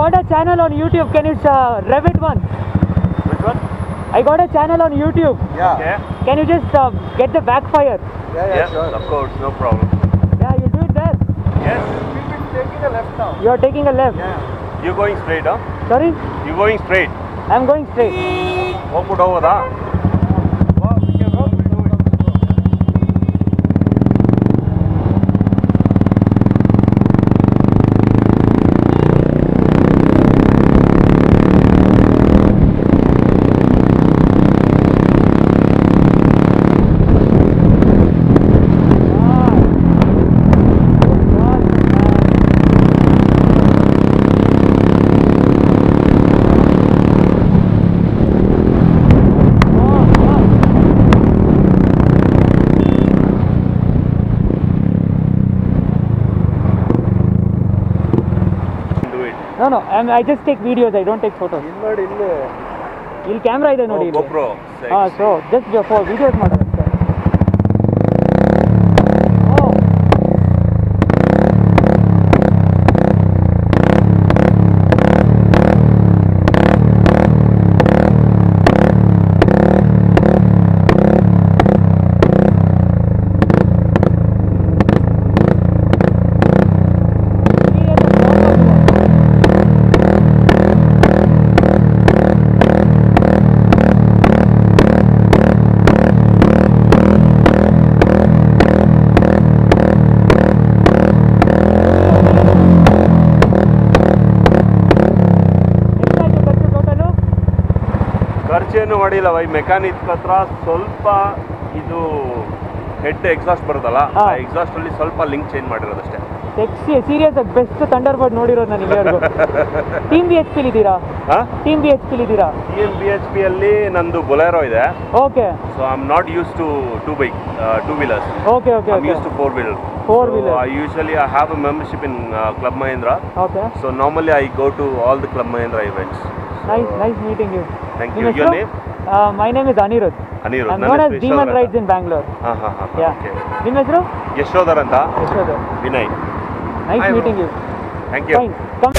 got a channel on YouTube. Can you rev it once? Which one? I got a channel on YouTube. Yeah. Okay. Can you just get the backfire? Yeah, sure. Of course, no problem. Yeah, you do it there. Yes. We'll be taking a left now. You are taking a left. Yeah. You're going straight, huh? Sorry? You're going straight. I'm going straight. Hope over there. Wow, we can go. We'll do it. No, I just take videos. I don't take photos. ಇಲ್ಲಿ camera ಇದೆ ನೋಡಿ. GoPro. So just for videos ಮಾಡೋದು. ಖರ್ಚೇನು ಮಾಡಿಲ್ಲ by. Mechanic ಹತ್ರ ಸ್ವಲ್ಪ ಇದು head exhaust ಬರುತ್ತಲ್ಲ, ಆ ಎಕ್ಸಾಸ್ಟ್ ಅಲ್ಲಿ ಸ್ವಲ್ಪ ಲಿಂಕ್ ಚೇಂಜ್ ಮಾಡಿರೋದಷ್ಟೇ. ಸೆಕ್ಸಿ ಸೀರಿಯಸ್ ಆಗಿ ಬೆಸ್ಟ್ ಥಂಡರ್ ಬರ್ಡ್ ನೋಡಿರೋದು ನಾನು ಇಲ್ಲಿವರೆಗೂ. ಟೀಮ್ BHP ಇದ್ದೀರಾ? ಟೀಮ್ BHP ಇದ್ದೀರಾ? ಟೀಮ್ BHP ಅಲ್ಲಿ ನಂದು ಬೊಲೆರೋ ಇದೆ. Okay. So I am not use to two wheelers. Okay okay. I am use to four wheeler. I have a membership in Club Mahindra. Okay. So normally I go to all the Club Mahindra events. Nice meeting you. Thank you. Your name? My name is Anirudh. I'm known as Demon Rides in Bangalore. Yeah. Okay. ನಿಮ್ಮ ಹೆಸರು? ಯಶೋಧರ್ ಅಂತ. Yashodhar. Vinay. Nice meeting you. Thank you. Fine. Come.